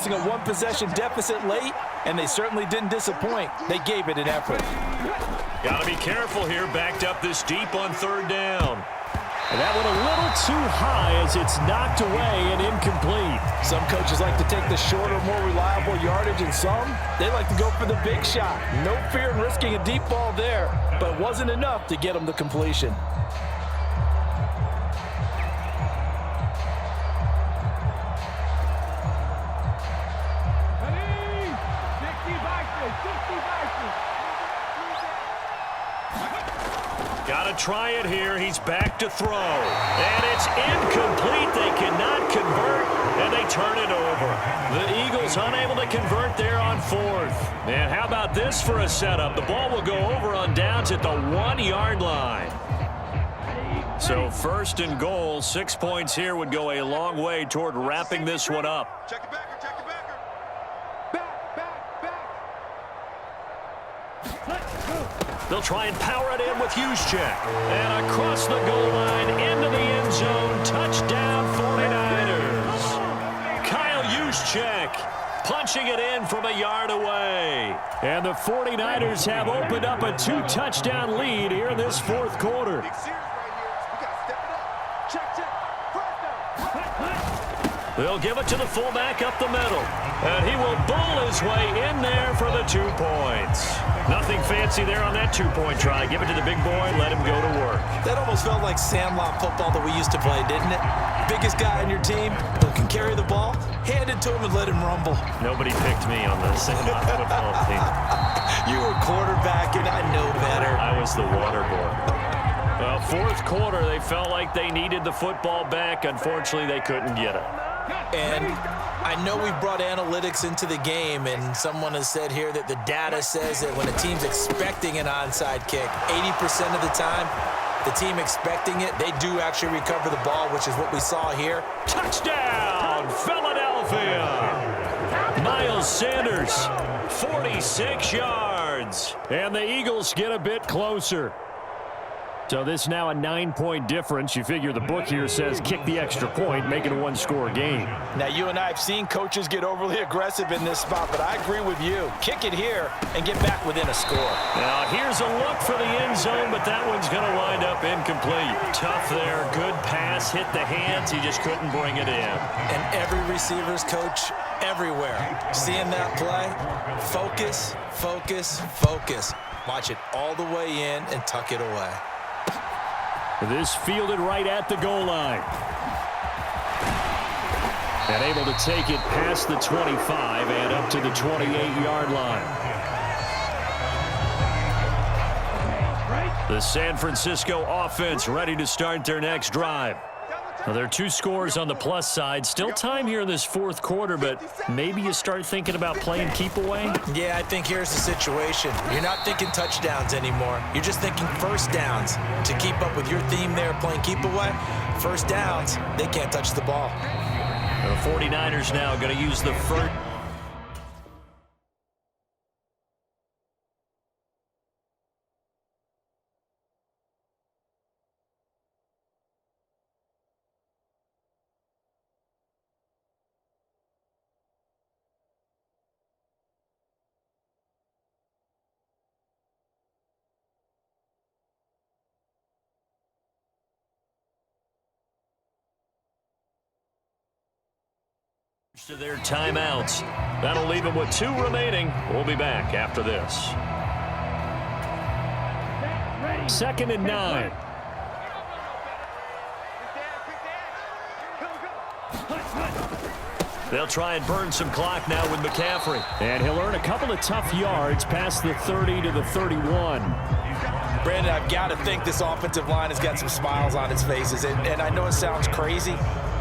facing a one-possession deficit late, and they certainly didn't disappoint. They gave it an effort. Got to be careful here, backed up this deep on third down. And that one a little too high as it's knocked away and incomplete. Some coaches like to take the shorter, more reliable yardage, and some, they like to go for the big shot. No fear in risking a deep ball there, but it wasn't enough to get them the completion. Got to try it here. He's back to throw. And it's incomplete. They cannot convert, and they turn it over. The Eagles unable to convert there on fourth. And how about this for a setup? The ball will go over on downs at the 1-yard line. So first and goal, 6 points here would go a long way toward wrapping this one up. Check the backer, check the backer. They'll try and power it in with Juszczyk. And across the goal line, into the end zone, touchdown 49ers. Kyle Juszczyk punching it in from a yard away. And the 49ers have opened up a 2-touchdown lead here in this fourth quarter. They'll give it to the fullback up the middle. And he will bull his way in there for the 2 points. Nothing fancy there on that 2-point try. Give it to the big boy, let him go to work. That almost felt like sandlot football that we used to play, didn't it? Biggest guy on your team who can carry the ball, hand it to him and let him rumble. Nobody picked me on the sandlot football team. You were quarterback, and I know better. I was the water boy. Well, fourth quarter, they felt like they needed the football back. Unfortunately, they couldn't get it. And I know we brought analytics into the game, and someone has said here that the data says that when a team's expecting an onside kick, 80% of the time, the team expecting it, they do actually recover the ball, which is what we saw here. Touchdown, Philadelphia! Miles Sanders, 46 yards. And the Eagles get a bit closer. So this now a 9-point difference. You figure the book here says kick the extra point, make it a 1-score game. Now, you and I have seen coaches get overly aggressive in this spot, but I agree with you. Kick it here and get back within a score. Now, here's a look for the end zone, but that one's going to wind up incomplete. Tough there. Good pass. Hit the hands. He just couldn't bring it in. And every receiver's coach everywhere, seeing that play, focus, focus, focus. Watch it all the way in and tuck it away. This fielded right at the goal line. And able to take it past the 25 and up to the 28-yard line. The San Francisco offense ready to start their next drive. Now, there are 2 scores on the plus side. Still time here in this fourth quarter, but maybe you start thinking about playing keep away? Yeah, I think here's the situation. You're not thinking touchdowns anymore. You're just thinking first downs. To keep up with your theme there, playing keep away, first downs, they can't touch the ball. The 49ers now going to use the first. To their timeouts. That'll leave them with 2 remaining. We'll be back after this. 2nd and 9. They'll try and burn some clock now with McCaffrey. And he'll earn a couple of tough yards past the 30 to the 31. Brandon, I've got to think this offensive line has got some smiles on its faces. And I know it sounds crazy,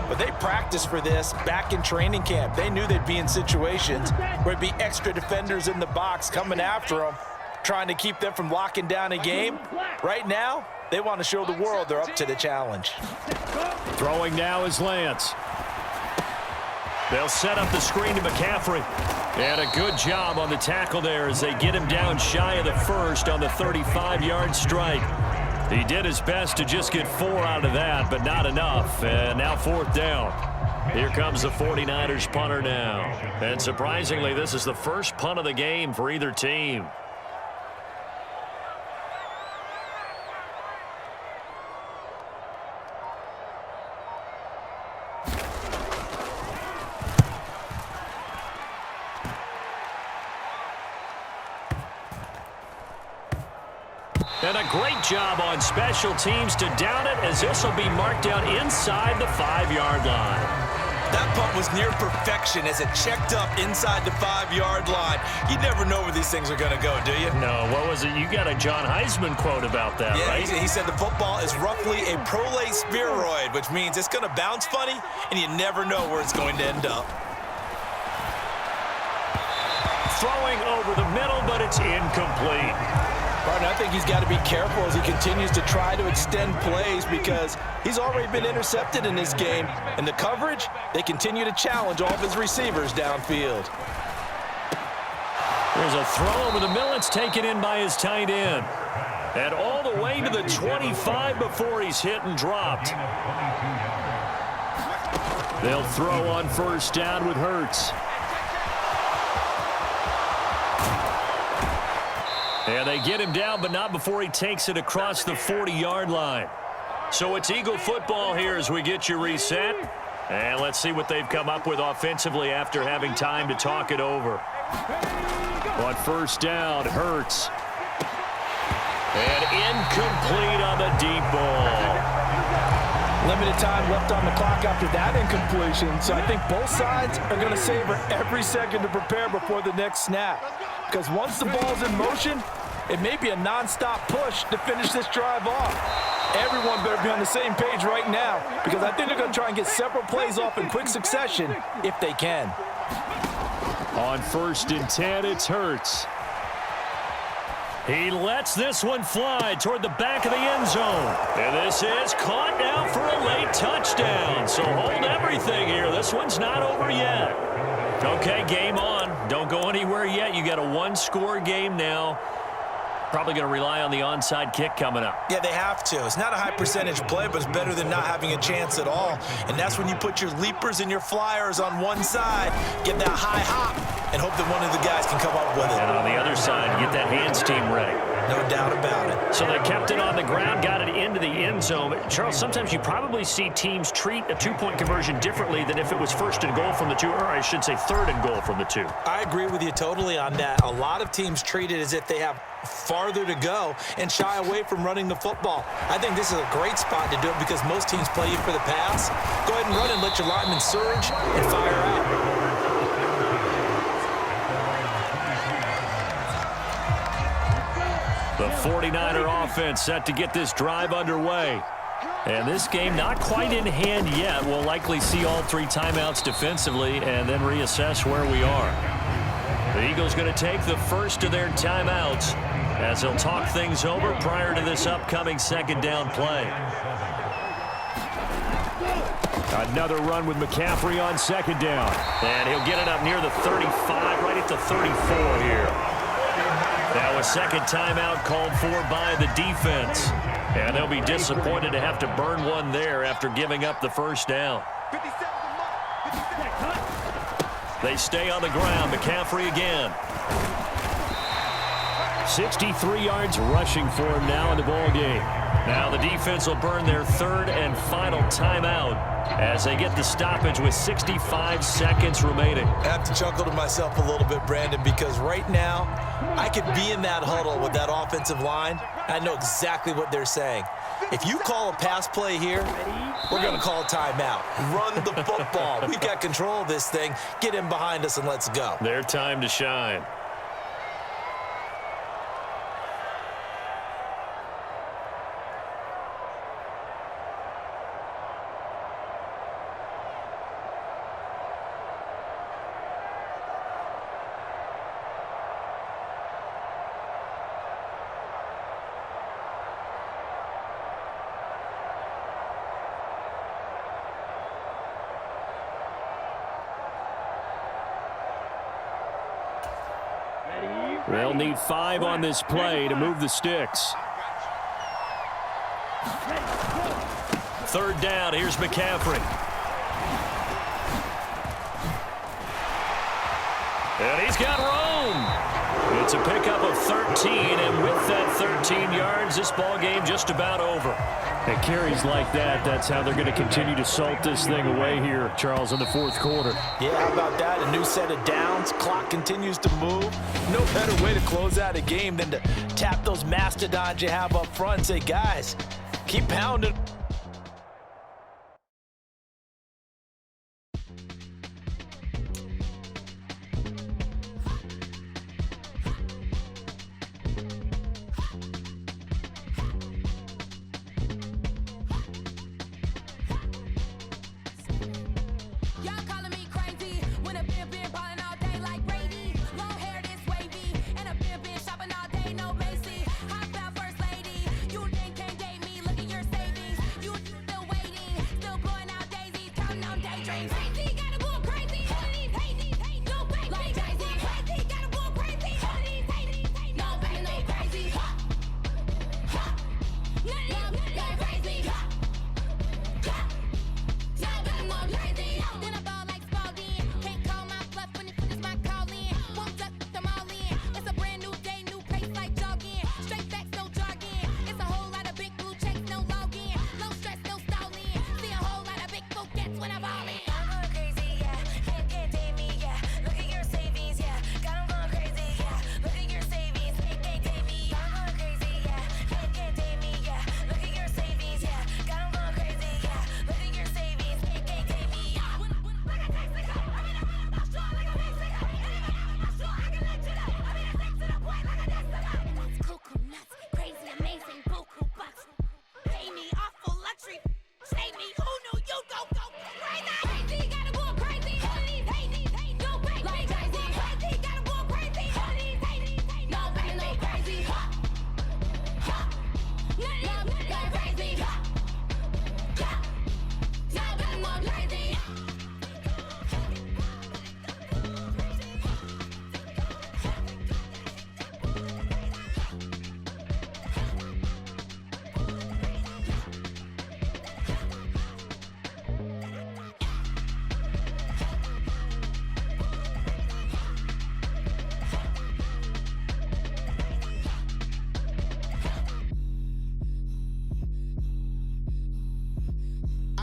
but they practiced for this back in training camp. They knew they'd be in situations where it'd be extra defenders in the box coming after them, trying to keep them from locking down a game. Right now, they want to show the world they're up to the challenge. Throwing now is Lance. They'll set up the screen to McCaffrey. And a good job on the tackle there as they get him down shy of the first on the 35-yard strike. He did his best to just get 4 out of that, but not enough. And now 4th down. Here comes the 49ers punter now. And surprisingly, this is the first punt of the game for either team. And a great job on special teams to down it, as this will be marked out inside the 5-yard line. That punt was near perfection as it checked up inside the 5-yard line. You never know where these things are going to go, do you? No, what was it? You got a John Heisman quote about that, right? He said the football is roughly a prolate spheroid, which means it's going to bounce funny, and you never know where it's going to end up. Throwing over the middle, but it's incomplete. Martin, I think he's got to be careful as he continues to try to extend plays because he's already been intercepted in this game. And the coverage, they continue to challenge all of his receivers downfield. There's a throw over the middle. It's taken in by his tight end. And all the way to the 25 before he's hit and dropped. They'll throw on first down with Hurts. And they get him down, but not before he takes it across the 40-yard line. So it's Eagle football here as we get you reset. And let's see what they've come up with offensively after having time to talk it over. On first down, Hurts. And incomplete on the deep ball. Limited time left on the clock after that incompletion. So I think both sides are going to savor every second to prepare before the next snap. Because once the ball's in motion, it may be a non-stop push to finish this drive off. Everyone better be on the same page right now because I think they're going to try and get several plays off in quick succession if they can. On first and 10, it's Hurts. He lets this one fly toward the back of the end zone. And this is caught now for a late touchdown. So hold everything here. This one's not over yet. Okay, game on. Don't go anywhere yet. You got a one-score game now. Probably going to rely on the onside kick coming up. Yeah, they have to. It's not a high percentage play, but it's better than not having a chance at all. And that's when you put your leapers and your flyers on one side, get that high hop, and hope that one of the guys can come up with it. And on the other side, get that hands team ready. No doubt about it. So they kept it on the ground, got it into the end zone. Charles, sometimes you probably see teams treat a two-point conversion differently than if it was first and goal from the two, or I should say third and goal from the two. I agree with you totally on that. A lot of teams treat it as if they have farther to go and shy away from running the football. I think this is a great spot to do it because most teams play you for the pass. Go ahead and run and let your linemen surge and fire out. The 49er offense set to get this drive underway. And this game not quite in hand yet. We'll likely see all three timeouts defensively and then reassess where we are. The Eagles going to take the first of their timeouts as they'll talk things over prior to this upcoming second down play. Another run with McCaffrey on second down. And he'll get it up near the 35, right at the 34 here. Now a second timeout called for by the defense. And they'll be disappointed to have to burn one there after giving up the first down. They stay on the ground. McCaffrey again. 63 yards rushing for him now in the ball game. Now the defense will burn their third and final timeout as they get the stoppage with 65 seconds remaining. I have to chuckle to myself a little bit, Brandon, because right now I could be in that huddle with that offensive line. I know exactly what they're saying. If you call a pass play here, we're going to call a timeout. Run the football. We've got control of this thing. Get in behind us and let's go. Their time to shine. They'll need 5 on this play to move the sticks. Third down, here's McCaffrey. And he's got room. It's a pickup of 13, and with that 13 yards, this ball game just about over. And carries like that, that's how they're going to continue to salt this thing away here, Charles, in the fourth quarter. Yeah, how about that? A new set of downs. Clock continues to move. No better way to close out a game than to tap those mastodons you have up front and say, guys, keep pounding.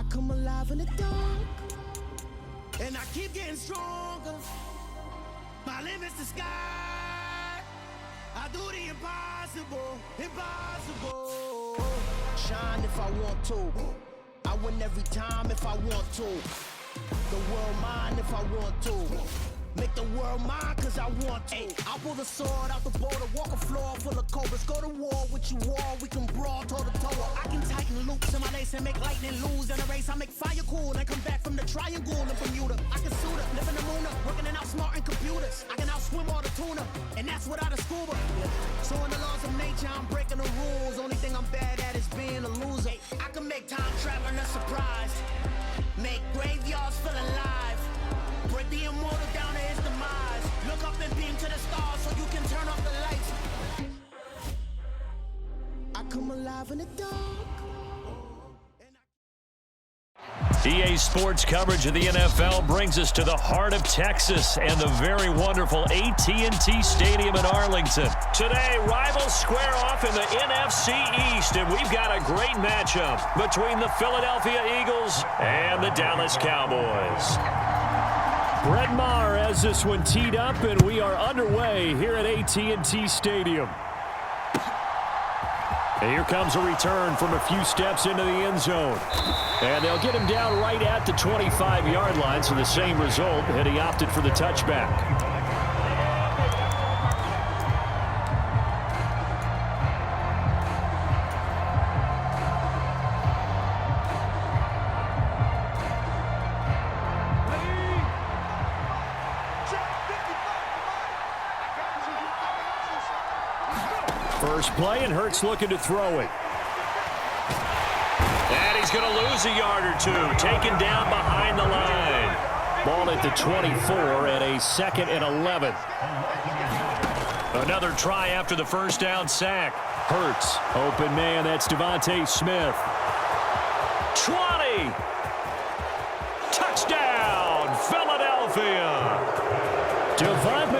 Come alive in the dark, and I keep getting stronger. My limit's the sky. I do the impossible, impossible. Shine if I want to. I win every time if I want to. The world mine if I want to. Make the world mine cause I want to. Ay, I'll pull the sword out the border, walk a floor full of cobras. Go to war with you all, we can brawl toe to toe. I can tighten loops in my lace and make lightning lose. In a race I make fire cool and come back from the triangle and Bermuda. I can suit up, live in the moon up, working and outsmarting computers. I can outswim all the tuna, and that's without a scuba. So in the laws of nature I'm breaking the rules. Only thing I'm bad at is being a loser. Ay, I can make time traveling a surprise. Make graveyards feel alive. Break the immortal down to his demise. Look up and beam to the stars so you can turn off the lights. I come alive in the dark. EA Sports coverage of the NFL brings us to the heart of Texas and the very wonderful AT&T Stadium in Arlington. Today, rivals square off in the NFC East, and we've got a great matchup between the Philadelphia Eagles and the Dallas Cowboys. Brett Maher has this one teed up, and we are underway here at AT&T Stadium. And here comes a return from a few steps into the end zone. And they'll get him down right at the 25-yard line, so the same result, and he opted for the touchback. First play, and Hurts looking to throw it. And he's going to lose a yard or two, taken down behind the line. Ball at the 24 and a 2nd and 11. Another try after the first down sack. Hurts, open man, that's Devontae Smith. 20! Touchdown, Philadelphia! Devontae